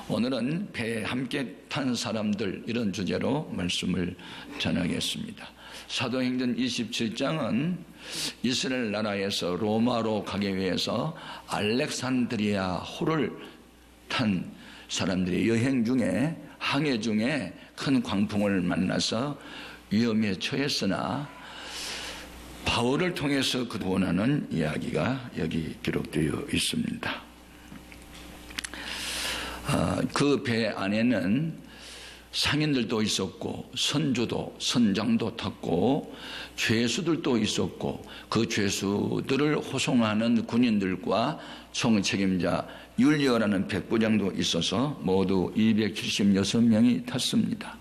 오늘은 배에 함께 탄 사람들 이런 주제로 말씀을 전하겠습니다. 사도행전 27장은 이스라엘 나라에서 로마로 가기 위해서 알렉산드리아 호를 탄 사람들이 여행 중에 항해 중에 큰 광풍을 만나서 위험에 처했으나 바울을 통해서 구원하는 이야기가 여기 기록되어 있습니다. 그 배 안에는 상인들도 있었고 선주도 선장도 탔고 죄수들도 있었고 그 죄수들을 호송하는 군인들과 총책임자 율리어라는 백부장도 있어서 모두 276명이 탔습니다.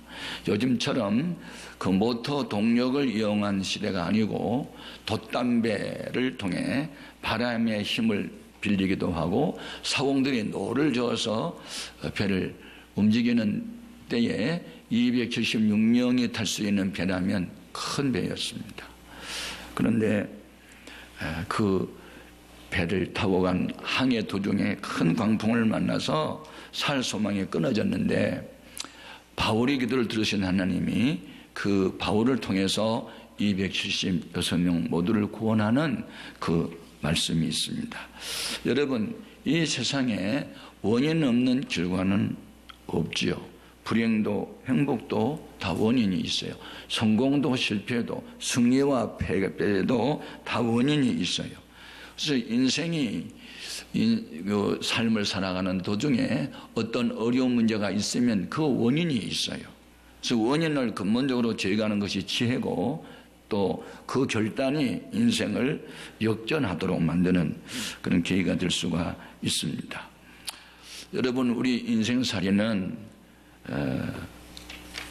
요즘처럼 그 모터 동력을 이용한 시대가 아니고 돛담배를 통해 바람의 힘을 빌리기도 하고 사공들이 노를 저어서 배를 움직이는 때에 276명이 탈 수 있는 배라면 큰 배였습니다. 그런데 그 배를 타고 간 항해 도중에 큰 광풍을 만나서 살 소망이 끊어졌는데 바울의 기도를 들으신 하나님이 그 바울을 통해서 276명 모두를 구원하는 그 말씀이 있습니다. 여러분, 이 세상에 원인 없는 결과는 없지요. 불행도 행복도 다 원인이 있어요. 성공도 실패도 승리와 패배도 다 원인이 있어요. 그래서 인생이 그 삶을 살아가는 도중에 어떤 어려운 문제가 있으면 그 원인이 있어요. 그래서 원인을 근본적으로 제거하는 것이 지혜고 또 그 결단이 인생을 역전하도록 만드는 그런 계기가 될 수가 있습니다. 여러분, 우리 인생살이는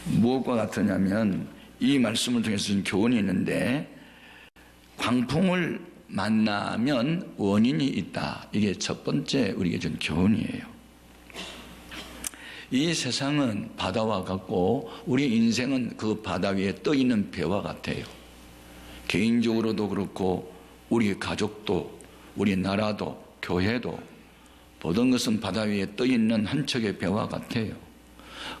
무엇과 같으냐면 이 말씀을 통해서 교훈이 있는데 광풍을 만나면 원인이 있다. 이게 첫 번째 우리에게 준 교훈이에요. 이 세상은 바다와 같고 우리 인생은 그 바다 위에 떠 있는 배와 같아요. 개인적으로도 그렇고 우리 가족도 우리 나라도 교회도 모든 것은 바다 위에 떠 있는 한 척의 배와 같아요.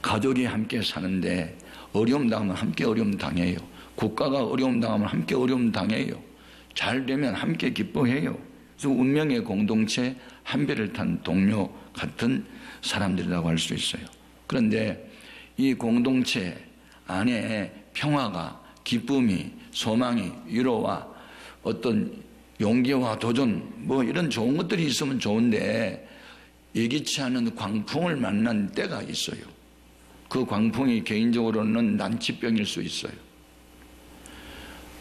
가족이 함께 사는데 어려움 당하면 함께 어려움 당해요. 국가가 어려움 당하면 함께 어려움 당해요. 잘 되면 함께 기뻐해요. 그래서 운명의 공동체 한 배를 탄 동료 같은 사람들이라고 할 수 있어요. 그런데 이 공동체 안에 평화가 기쁨이 소망이 위로와 어떤 용기와 도전 뭐 이런 좋은 것들이 있으면 좋은데 예기치 않은 광풍을 만난 때가 있어요. 그 광풍이 개인적으로는 난치병일 수 있어요.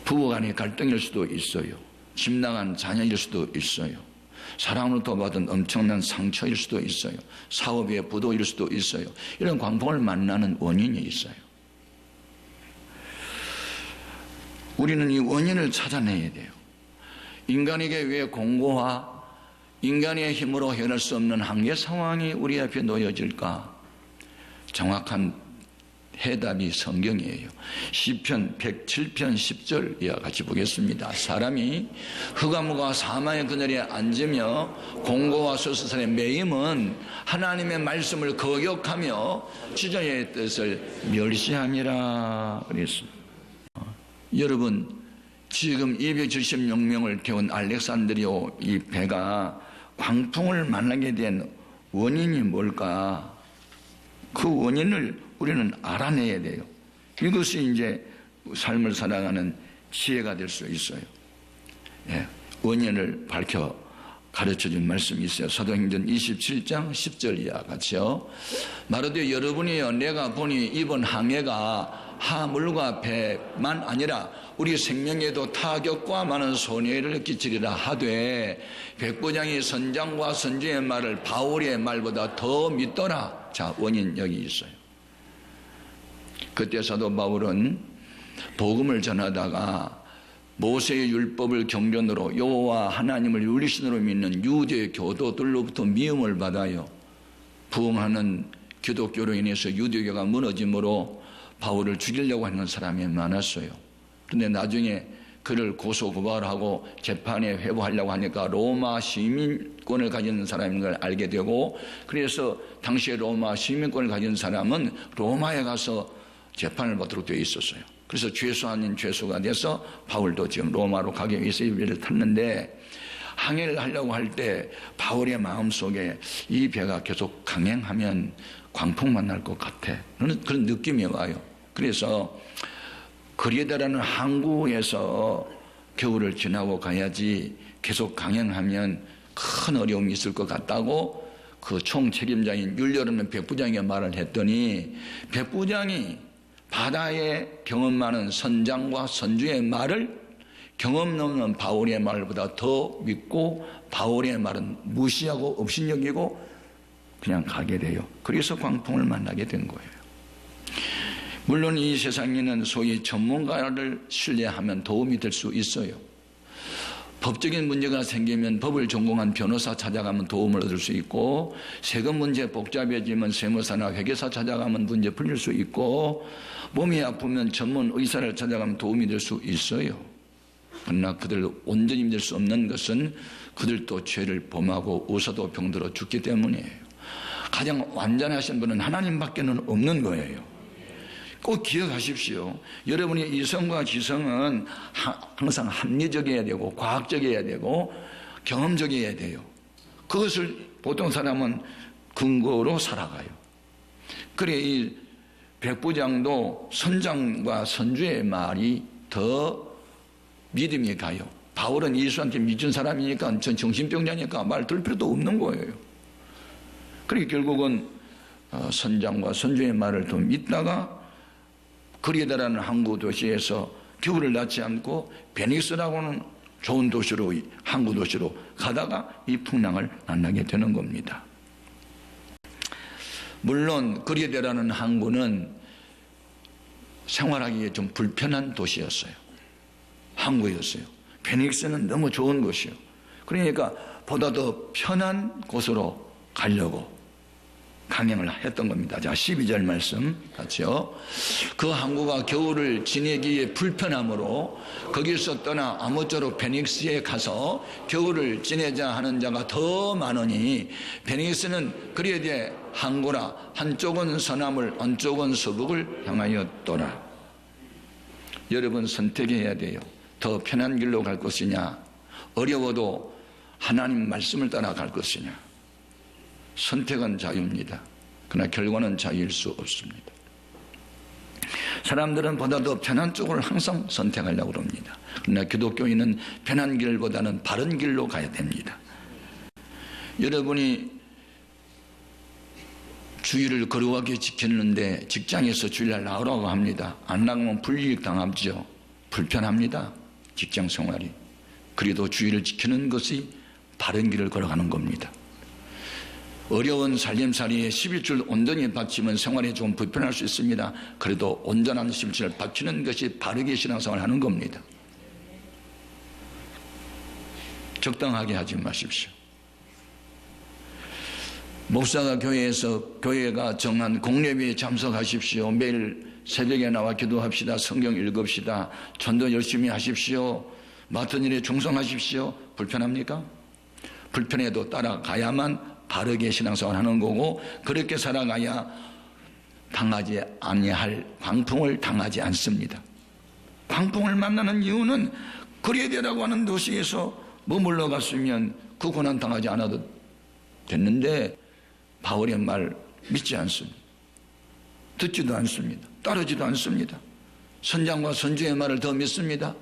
부부간의 갈등일 수도 있어요. 집 나간 자녀일 수도 있어요. 사랑으로부터 받은 엄청난 상처일 수도 있어요. 사업의 부도일 수도 있어요. 이런 광풍을 만나는 원인이 있어요. 우리는 이 원인을 찾아내야 돼요. 인간에게 왜 공고와 인간의 힘으로 해결할 수 없는 한계 상황이 우리 앞에 놓여질까? 정확한 해답이 성경이에요. 시편 107편 10절 이와 같이 보겠습니다. 사람이 흑암과 사망의 그늘에 앉으며 공고와 소수산에 매임은 하나님의 말씀을 거역하며 지존의 뜻을 멸시함이라 그랬습니다. 여러분, 지금 276명을 태운 알렉산드리오 이 배가 광풍을 만나게 된 원인이 뭘까? 그 원인을 우리는 알아내야 돼요. 이것이 이제 삶을 살아가는 지혜가 될 수 있어요. 예, 원인을 밝혀 가르쳐준 말씀이 있어요. 사도행전 27장 10절 이하 같이요. 마르되 여러분이여 내가 보니 이번 항해가 하물과 배만 아니라 우리 생명에도 타격과 많은 손해를 끼치리라 하되 백부장이 선장과 선주의 말을 바울의 말보다 더 믿더라. 자, 원인 여기 있어요. 그때 사도 바울은 복음을 전하다가 모세의 율법을 경전으로 여호와 하나님을 유일신으로 믿는 유대 교도들로부터 미움을 받아요. 부흥하는 기독교로 인해서 유대교가 무너짐으로 바울을 죽이려고 하는 사람이 많았어요. 그런데 나중에 그를 고소고발하고 재판에 회부하려고 하니까 로마 시민권을 가진 사람인 걸 알게 되고, 그래서 당시에 로마 시민권을 가진 사람은 로마에 가서 재판을 받도록 되어 있었어요. 그래서 죄수 아닌 죄수가 돼서 바울도 지금 로마로 가기 위해서 이 배를 탔는데, 항해를 하려고 할 때 바울의 마음속에 이 배가 계속 강행하면 광풍 만날 것 같아, 그런 느낌이 와요. 그래서 그리에다라는 항구에서 겨울을 지나고 가야지 계속 강행하면 큰 어려움이 있을 것 같다고 그 총책임자인 율리오라는 백부장에게 말을 했더니, 백부장이 바다에 경험 많은 선장과 선주의 말을 경험 넘는 바울의 말보다 더 믿고 바울의 말은 무시하고 업신여기고 그냥 가게 돼요. 그래서 광풍을 만나게 된 거예요. 물론 이 세상에는 소위 전문가를 신뢰하면 도움이 될 수 있어요. 법적인 문제가 생기면 법을 전공한 변호사 찾아가면 도움을 얻을 수 있고, 세금 문제 복잡해지면 세무사나 회계사 찾아가면 문제 풀릴 수 있고, 몸이 아프면 전문 의사를 찾아가면 도움이 될 수 있어요. 그러나 그들 온전히 믿을 수 없는 것은 그들도 죄를 범하고 의사도 병들어 죽기 때문이에요. 가장 완전하신 분은 하나님밖에는 없는 거예요. 꼭 기억하십시오. 여러분의 이성과 지성은 항상 합리적이어야 되고 과학적이어야 되고 경험적이어야 돼요. 그것을 보통 사람은 근거로 살아가요. 그래 이 백부장도 선장과 선주의 말이 더 믿음이 가요. 바울은 예수한테 믿은 사람이니까, 전 정신병자니까 말 들을 필요도 없는 거예요. 그러니까 결국은 선장과 선주의 말을 더 믿다가 그리에다라는 항구 도시에서 겨울을 낳지 않고 베니스라고는 좋은 도시로, 항구 도시로 가다가 이 풍랑을 만나게 되는 겁니다. 물론 그리에다라는 항구는 생활하기에 좀 불편한 도시였어요. 항구였어요. 베닉스는 너무 좋은 곳이요. 그러니까 보다 더 편한 곳으로 가려고 강행을 했던 겁니다. 자, 12절 말씀 같이요. 그 항구가 겨울을 지내기에 불편함으로 거기서 떠나 아무쪼록 베닉스에 가서 겨울을 지내자 하는 자가 더 많으니, 베닉스는 그리에대 항구라 한쪽은 서남을 한쪽은 서북을 향하였더라. 여러분 선택해야 돼요. 더 편한 길로 갈 것이냐, 어려워도 하나님 말씀을 따라 갈 것이냐. 선택은 자유입니다. 그러나 결과는 자유일 수 없습니다. 사람들은 보다 더 편한 쪽을 항상 선택하려고 합니다. 그러나 기독교인은 편한 길보다는 바른 길로 가야 됩니다. 여러분이 주의를 거룩하게 지키는데 직장에서 주일날 나오라고 합니다. 안 나가면 불이익 당하죠. 불편합니다. 직장 생활이. 그래도 주의를 지키는 것이 바른 길을 걸어가는 겁니다. 어려운 살림살이에 11줄 온전히 바치면 생활이 좀 불편할 수 있습니다. 그래도 온전한 11줄을 바치는 것이 바르게 신앙생활을 하는 겁니다. 적당하게 하지 마십시오. 목사가 교회가 정한 공예배에 참석하십시오. 매일 새벽에 나와 기도합시다. 성경 읽읍시다. 전도 열심히 하십시오. 맡은 일에 충성하십시오. 불편합니까? 불편해도 따라가야만 바르게 신앙생활 하는 거고, 그렇게 살아가야 당하지 아니할 광풍을 당하지 않습니다. 광풍을 만나는 이유는 그리에대라고 하는 도시에서 머물러 갔으면 그 고난 당하지 않아도 됐는데, 바울의 말 믿지 않습니다. 듣지도 않습니다. 따르지도 않습니다. 선장과 선주의 말을 더 믿습니다.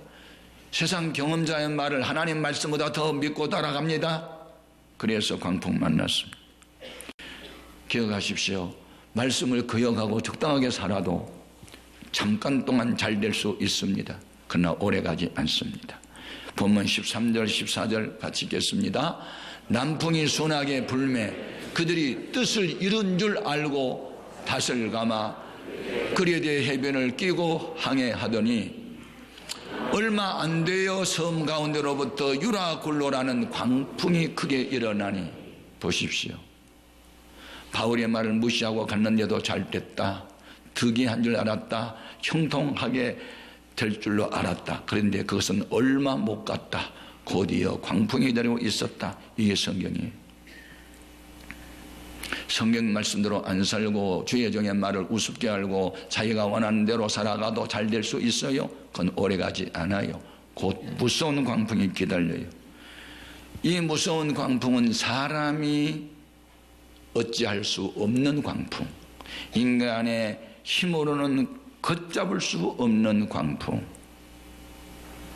세상 경험자의 말을 하나님 말씀보다 더 믿고 따라갑니다. 그래서 광풍 만났습니다. 기억하십시오. 말씀을 거역하고 적당하게 살아도 잠깐 동안 잘 될 수 있습니다. 그러나 오래가지 않습니다. 본문 13절 14절 같이 읽겠습니다. 남풍이 순하게 불매 그들이 뜻을 이룬 줄 알고 닷을 감아 그리에대 해변을 끼고 항해하더니 얼마 안 되어 섬 가운데로부터 유라굴로라는 광풍이 크게 일어나니, 보십시오. 바울의 말을 무시하고 갔는데도 잘 됐다. 득이 한 줄 알았다. 형통하게 될 줄로 알았다. 그런데 그것은 얼마 못 갔다. 곧이어 광풍이 내리고 있었다. 이게 성경이에요. 성경 말씀대로 안 살고 주의 종의 말을 우습게 알고 자기가 원하는 대로 살아가도 잘 될 수 있어요? 그건 오래가지 않아요. 곧 무서운 광풍이 기다려요. 이 무서운 광풍은 사람이 어찌할 수 없는 광풍, 인간의 힘으로는 걷잡을 수 없는 광풍.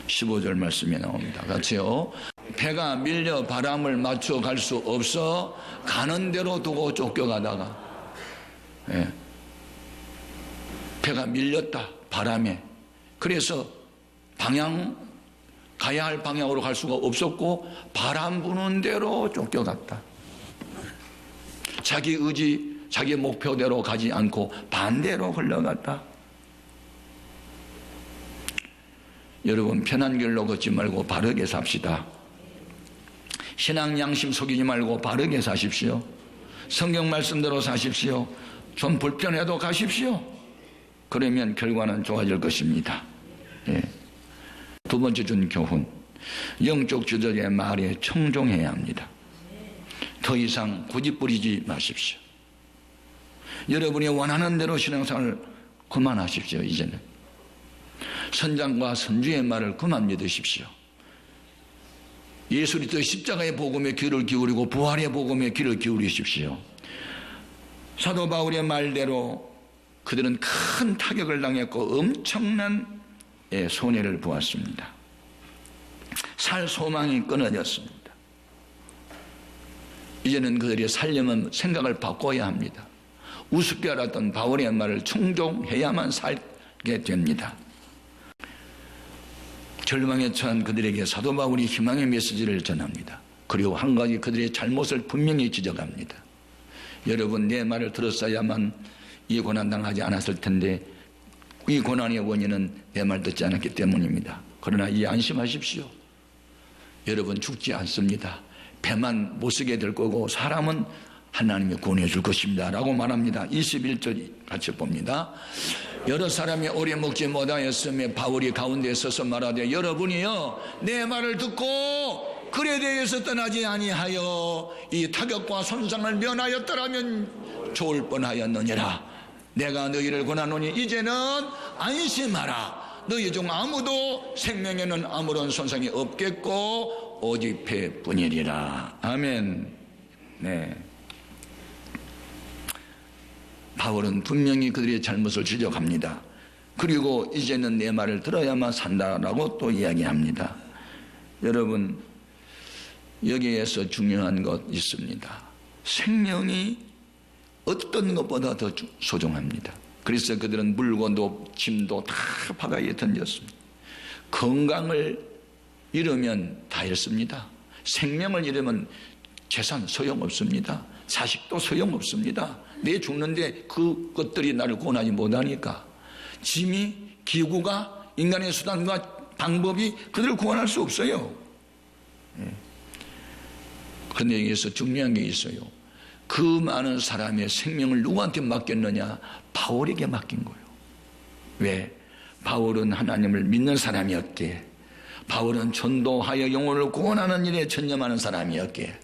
15절 말씀에 나옵니다. 같이요. 배가 밀려 바람을 맞춰 갈 수 없어 가는 대로 두고 쫓겨가다가, 배가 밀렸다, 바람에. 그래서 가야 할 방향으로 갈 수가 없었고 바람 부는 대로 쫓겨갔다. 자기 의지, 자기 목표대로 가지 않고 반대로 흘러갔다. 여러분, 편한 길로 걷지 말고 바르게 삽시다. 신앙 양심 속이지 말고 바르게 사십시오. 성경 말씀대로 사십시오. 좀 불편해도 가십시오. 그러면 결과는 좋아질 것입니다. 두 번째 준 교훈, 영적 주저의 말에 청종해야 합니다. 더 이상 고집부리지 마십시오. 여러분이 원하는 대로 신앙생활을 그만하십시오. 이제는 선장과 선주의 말을 그만 믿으십시오. 예수 그리스도의 십자가의 복음에 귀를 기울이고 부활의 복음에 귀를 기울이십시오. 사도 바울의 말대로 그들은 큰 타격을 당했고 엄청난 손해를 보았습니다. 살 소망이 끊어졌습니다. 이제는 그들이 생각을 바꿔야 합니다. 우습게 알았던 바울의 말을 충종해야만 살게 됩니다. 절망에 처한 그들에게 사도 바울이 희망의 메시지를 전합니다. 그리고 한 가지 그들의 잘못을 분명히 지적합니다. 여러분, 내 말을 들었어야만 이 고난 당하지 않았을 텐데 이 고난의 원인은 내 말 듣지 않았기 때문입니다. 그러나 이 안심하십시오. 여러분, 죽지 않습니다. 배만 못 쓰게 될 거고 사람은 하나님이 구원해 줄 것입니다 라고 말합니다. 21절 같이 봅니다. 여러 사람이 오래 먹지 못하였으며 바울이 가운데 서서 말하되 여러분이요 내 말을 듣고 글에 대해서 떠나지 아니하여 이 타격과 손상을 면하였더라면 좋을 뻔하였느니라. 내가 너희를 권하노니 이제는 안심하라. 너희 중 아무도 생명에는 아무런 손상이 없겠고 오직 배뿐이리라. 아멘. 네. 바울은 분명히 그들의 잘못을 지적합니다. 그리고 이제는 내 말을 들어야만 산다라고 또 이야기합니다. 여러분, 여기에서 중요한 것 있습니다. 생명이 어떤 것보다 더 소중합니다. 그래서 그들은 물건도 짐도 다 바다에 던졌습니다. 건강을 잃으면 다 잃습니다. 생명을 잃으면 재산 소용없습니다. 자식도 소용없습니다. 내 죽는데 그것들이 나를 구원하지 못하니까. 짐이, 기구가, 인간의 수단과 방법이 그들을 구원할 수 없어요. 그런데 여기서 중요한 게 있어요. 그 많은 사람의 생명을 누구한테 맡겼느냐? 바울에게 맡긴 거예요. 왜? 바울은 하나님을 믿는 사람이었기에, 바울은 전도하여 영혼을 구원하는 일에 전념하는 사람이었기에,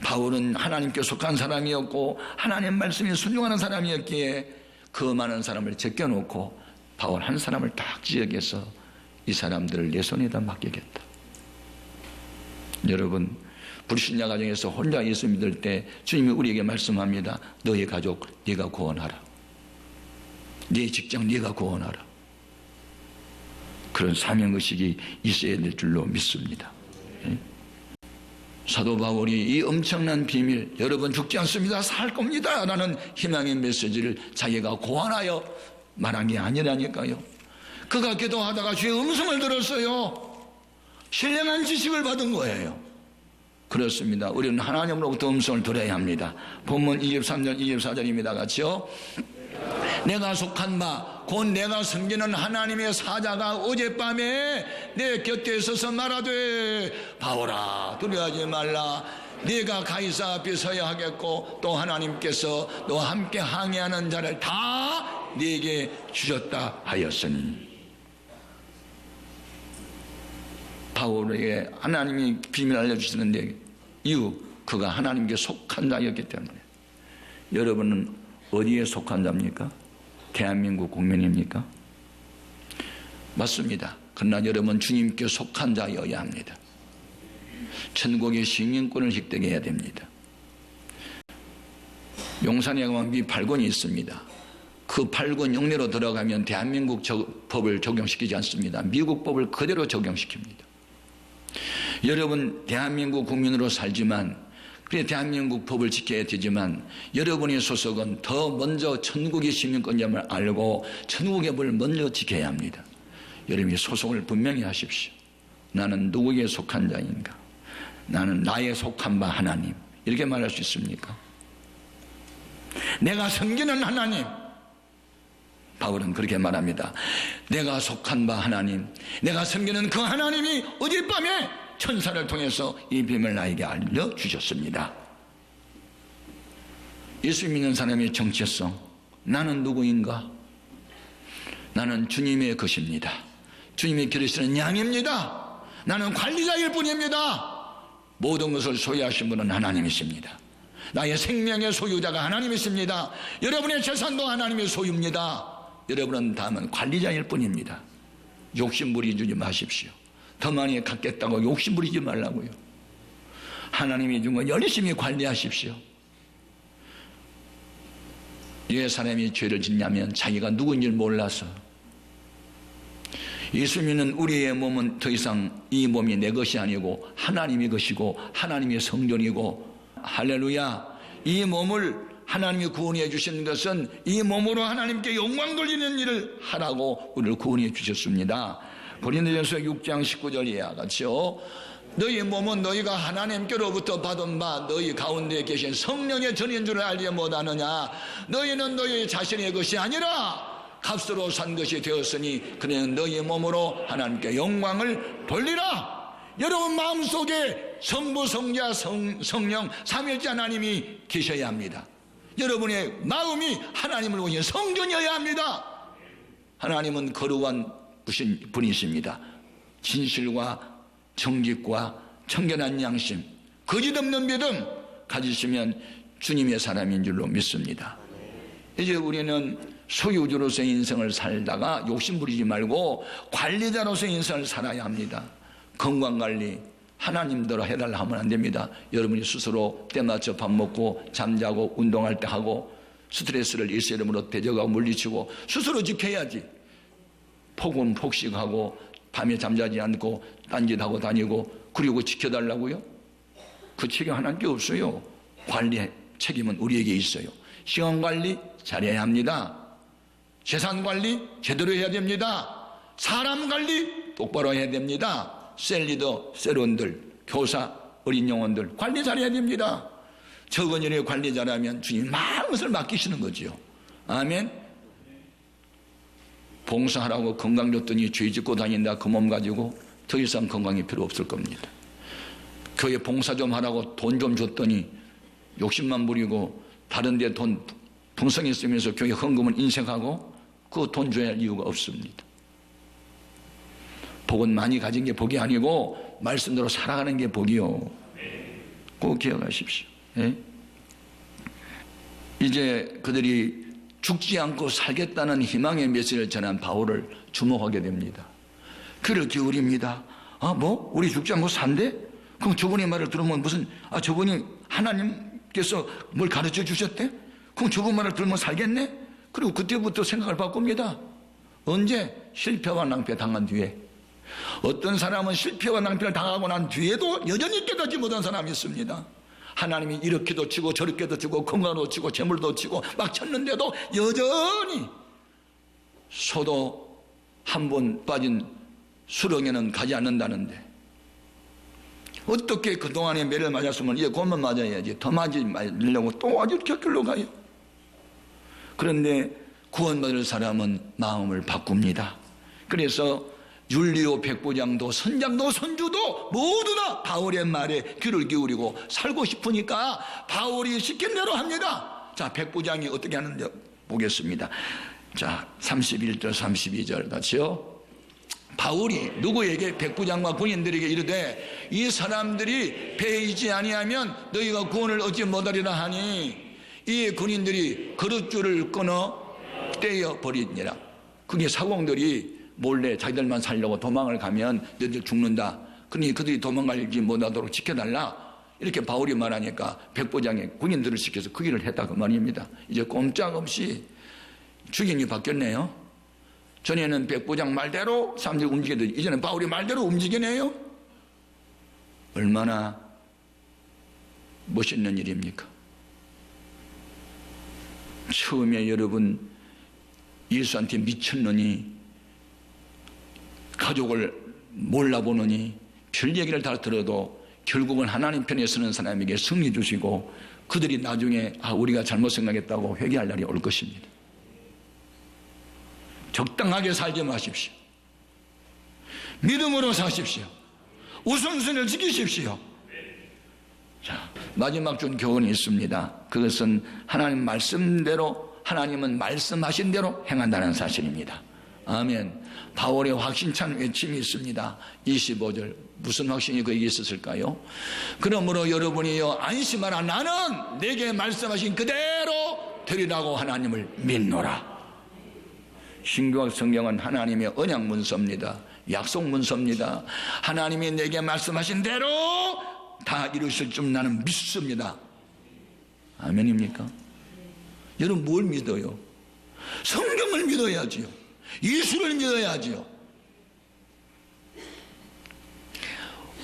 바울은 하나님께 속한 사람이었고 하나님 말씀에 순종하는 사람이었기에 그 많은 사람을 제껴놓고 바울 한 사람을 딱 지역에서 이 사람들을 내 손에다 맡기겠다. 여러분, 불신자 가정에서 혼자 예수 믿을 때 주님이 우리에게 말씀합니다. 너의 가족 네가 구원하라. 네 직장 네가 구원하라. 그런 사명의식이 있어야 될 줄로 믿습니다. 사도 바울이 이 엄청난 비밀, 여러분 죽지 않습니다, 살 겁니다 라는 희망의 메시지를 자기가 고안하여 말한 게 아니라니까요. 그가 기도하다가 주의 음성을 들었어요. 신령한 지식을 받은 거예요. 그렇습니다. 우리는 하나님으로부터 음성을 들어야 합니다. 본문 23절 24절입니다. 같이요. 내가 속한 바 곧 내가 섬기는 하나님의 사자가 어젯밤에 내 곁에 서서 말하되 바울아 두려워하지 말라. 네가 가이사 앞에 서야 하겠고 또 하나님께서 너와 함께 항해하는 자를 다 네게 주셨다 하였으니. 바울에게 하나님이 비밀을 알려주시는데 이유, 그가 하나님께 속한 자였기 때문에. 여러분은 어디에 속한 자입니까? 대한민국 국민입니까? 맞습니다. 그러나 여러분 주님께 속한 자여야 합니다. 천국의 시민권을 획득해야 해야 됩니다. 용산에 가면 미 8권이 있습니다. 그 8권 영내로 들어가면 대한민국 법을 적용시키지 않습니다. 미국 법을 그대로 적용시킵니다. 여러분 대한민국 국민으로 살지만, 그래 대한민국 법을 지켜야 되지만, 여러분의 소속은 더 먼저 천국의 시민권임을 알고 천국의 법을 먼저 지켜야 합니다. 여러분이 소속을 분명히 하십시오. 나는 누구에게 속한 자인가? 나는 나의 속한 바 하나님. 이렇게 말할 수 있습니까? 내가 섬기는 하나님. 바울은 그렇게 말합니다. 내가 속한 바 하나님, 내가 섬기는 그 하나님이 어젯밤에 천사를 통해서 이 비밀을 나에게 알려주셨습니다. 예수 믿는 사람의 정체성, 나는 누구인가? 나는 주님의 것입니다. 주님이 기르시는 양입니다. 나는 관리자일 뿐입니다. 모든 것을 소유하신 분은 하나님이십니다. 나의 생명의 소유자가 하나님이십니다. 여러분의 재산도 하나님의 소유입니다. 여러분은 다만 관리자일 뿐입니다. 욕심 부리지 마십시오. 더 많이 갖겠다고 욕심 부리지 말라고요. 하나님이 준 거 열심히 관리하십시오. 왜 사람이 죄를 짓냐면 자기가 누구인지 몰라서. 예수 믿는 우리의 몸은 더 이상 이 몸이 내 것이 아니고 하나님의 것이고 하나님의 성전이고, 할렐루야, 이 몸을 하나님이 구원해 주시는 것은 이 몸으로 하나님께 영광 돌리는 일을 하라고 우리를 구원해 주셨습니다. 고린도전서 6장 19절 이와 같이요, 너희 몸은 너희가 하나님께로부터 받은 바 너희 가운데 계신 성령의 전인 줄을 알지 못하느냐? 너희는 너희 자신의 것이 아니라 값으로 산 것이 되었으니 그는 너희 몸으로 하나님께 영광을 돌리라. 여러분 마음속에 성부, 성자, 성령 삼위일체 하나님이 계셔야 합니다. 여러분의 마음이 하나님을 보시는 성전이어야 합니다. 하나님은 거룩한 분이십니다. 진실과 정직과 청결한 양심, 거짓 없는 믿음 가지시면 주님의 사람인 줄로 믿습니다. 이제 우리는 소유주로서의 인생을 살다가 욕심 부리지 말고 관리자로서의 인생을 살아야 합니다. 건강관리 하나님대로 해달라 하면 안 됩니다. 여러분이 스스로 때맞춰 밥 먹고 잠자고 운동할 때 하고 스트레스를 예수 이름으로 대적하고 물리치고 스스로 지켜야지. 폭은 폭식하고 밤에 잠자지 않고 딴짓하고 다니고 그리고 지켜달라고요? 그 책임 하나님께 없어요. 관리 책임은 우리에게 있어요. 시간관리 잘해야 합니다. 재산관리 제대로 해야 됩니다. 사람관리 똑바로 해야 됩니다. 셀리더, 셀원들, 교사, 어린 영혼들 관리 잘해야 됩니다. 적은 일에 관리 잘하면 주님이 많은 것을 맡기시는 거죠. 아멘. 봉사하라고 건강 줬더니 죄 짓고 다닌다 그 몸 가지고 더 이상 건강이 필요 없을 겁니다. 교회 봉사 좀 하라고 돈 좀 줬더니 욕심만 부리고 다른 데 돈 풍성히 쓰면서 교회 헌금은 인색하고 그 돈 줘야 할 이유가 없습니다. 복은 많이 가진 게 복이 아니고 말씀대로 살아가는 게 복이요. 꼭 기억하십시오. 예? 이제 그들이 죽지 않고 살겠다는 희망의 메시지를 전한 바울을 주목하게 됩니다. 귀를 기울입니다. 뭐? 우리 죽지 않고 산대? 그럼 저분의 말을 들으면 무슨, 저분이 하나님께서 뭘 가르쳐 주셨대? 그럼 저분 말을 들으면 살겠네? 그리고 그때부터 생각을 바꿉니다. 언제? 실패와 낭패 당한 뒤에. 어떤 사람은 실패와 낭패를 당하고 난 뒤에도 여전히 깨닫지 못한 사람이 있습니다. 하나님이 이렇게도 치고 저렇게도 치고 건강도 치고 재물도 치고 막 쳤는데도 여전히 소도 한 번 빠진 수렁에는 가지 않는다는데 어떻게 그동안에 매를 맞았으면 이제 곧만 맞아야지 더 맞으려고 또 아주 곁길로 가요. 그런데 구원받을 사람은 마음을 바꿉니다. 그래서 율리오 백부장도 선장도 선주도 모두 다 바울의 말에 귀를 기울이고 살고 싶으니까 바울이 시킨 대로 합니다. 자, 백부장이 어떻게 하는지 보겠습니다. 자, 31절 32절 같이요. 바울이 누구에게? 백부장과 군인들에게 이르되 이 사람들이 배에 있지 아니하면 너희가 구원을 얻지 못하리라 하니 이 군인들이 그릇줄을 끊어 떼어 버리니라. 그게 사공들이 몰래 자기들만 살려고 도망을 가면 너희들 죽는다. 그러니 그들이 도망가지 못하도록 지켜달라. 이렇게 바울이 말하니까 백부장의 군인들을 시켜서 그 일을 했다 그 말입니다. 이제 꼼짝없이 주인이 바뀌었네요. 전에는 백부장 말대로 사람들이 움직이듯 이제는 바울이 말대로 움직이네요. 얼마나 멋있는 일입니까? 처음에 여러분 예수한테 미쳤느니 가족을 몰라보느니 별 얘기를 다 들어도 결국은 하나님 편에 서는 사람에게 승리 주시고 그들이 나중에 우리가 잘못 생각했다고 회개할 날이 올 것입니다. 적당하게 살지 마십시오. 믿음으로 사십시오. 우선순위를 지키십시오. 자, 마지막 준 교훈이 있습니다. 그것은 하나님 말씀대로, 하나님은 말씀하신 대로 행한다는 사실입니다. 아멘. 바울의 확신찬 외침이 있습니다. 25절 무슨 확신이 그에게 있었을까요? 그러므로 여러분이요 안심하라. 나는 내게 말씀하신 그대로 되리라고 하나님을 믿노라. 신구약 성경은 하나님의 언약 문서입니다. 약속 문서입니다. 하나님이 내게 말씀하신 대로 다 이루실 줄 나는 믿습니다. 아멘입니까? 여러분 뭘 믿어요? 성경을 믿어야지요. 예수를 믿어야지요.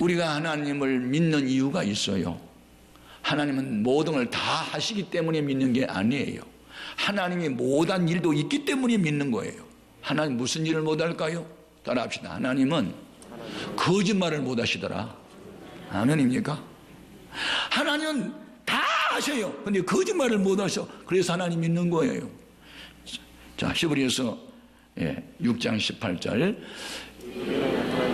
우리가 하나님을 믿는 이유가 있어요. 하나님은 모든 걸 다 하시기 때문에 믿는 게 아니에요. 하나님이 못한 일도 있기 때문에 믿는 거예요. 하나님 무슨 일을 못할까요? 따라합시다. 하나님은 거짓말을 못하시더라. 아멘입니까? 하나님은 다 하셔요. 근데 거짓말을 못하셔. 그래서 하나님 믿는 거예요. 자, 히브리서 6장 18절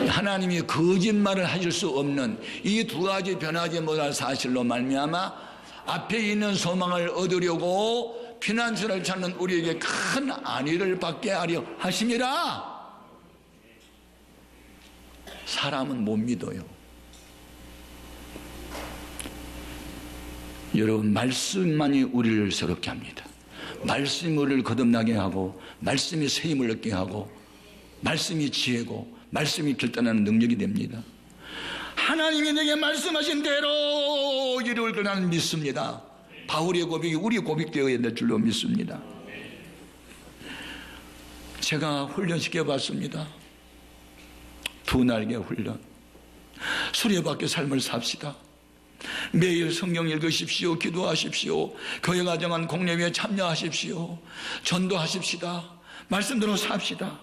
하나님이 거짓말을 하실 수 없는 이 두 가지 변하지 못할 사실로 말미암아 앞에 있는 소망을 얻으려고 피난처를 찾는 우리에게 큰 안위를 받게 하려 하심이라. 사람은 못 믿어요. 여러분 말씀만이 우리를 새롭게 합니다. 말씀이 우리를 거듭나게 하고 말씀이 세임을 얻게 하고 말씀이 지혜고 말씀이 결단하는 능력이 됩니다. 하나님이 내게 말씀하신 대로 이룰 걸 나는 믿습니다. 바울의 고백이 우리 고백되어야 될 줄로 믿습니다. 제가 훈련시켜 봤습니다. 두 날개 훈련. 수레밖에 삶을 삽시다. 매일 성경 읽으십시오. 기도하십시오. 교회 가정한 공예회에 참여하십시오. 전도하십시다. 말씀대로 삽시다.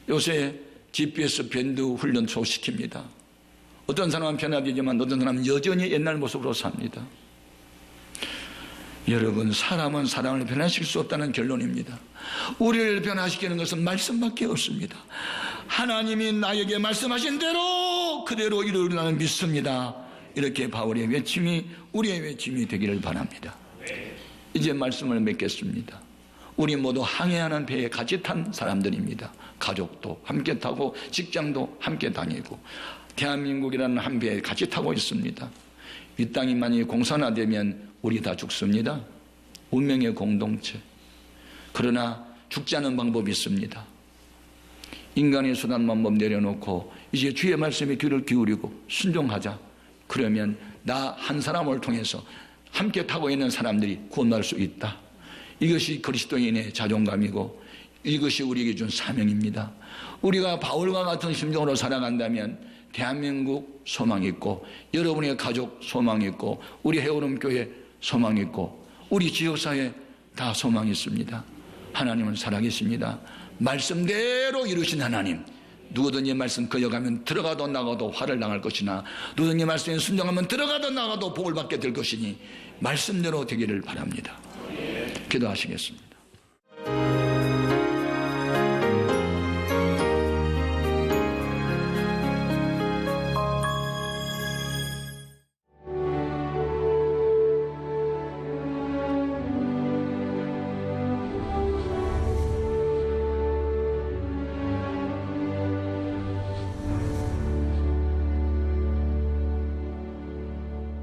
요새 GPS 밴드 훈련 소시킵니다. 어떤 사람은 변화되지만 어떤 사람은 여전히 옛날 모습으로 삽니다. 여러분 사람은 사람을 변화시킬 수 없다는 결론입니다. 우리를 변화시키는 것은 말씀밖에 없습니다. 하나님이 나에게 말씀하신 대로 그대로 이루리라 나는 믿습니다. 이렇게 바울의 외침이 우리의 외침이 되기를 바랍니다. 이제 말씀을 맺겠습니다. 우리 모두 항해하는 배에 같이 탄 사람들입니다. 가족도 함께 타고 직장도 함께 다니고 대한민국이라는 한 배에 같이 타고 있습니다. 이 땅이 만약에 공산화되면 우리 다 죽습니다. 운명의 공동체. 그러나 죽지 않은 방법이 있습니다. 인간의 수단 방법 내려놓고 이제 주의 말씀에 귀를 기울이고 순종하자. 그러면 나 한 사람을 통해서 함께 타고 있는 사람들이 구원할 수 있다. 이것이 그리스도인의 자존감이고 이것이 우리에게 준 사명입니다. 우리가 바울과 같은 심정으로 살아간다면 대한민국 소망이 있고 여러분의 가족 소망이 있고 우리 해오름 교회 소망이 있고 우리 지역사회 다 소망이 있습니다. 하나님은 살아계십니다. 말씀대로 이루신 하나님. 누구든지 말씀 거역하면 들어가도 나가도 화를 당할 것이나 누구든지 말씀에 순종하면 들어가도 나가도 복을 받게 될 것이니 말씀대로 되기를 바랍니다. 기도하시겠습니다.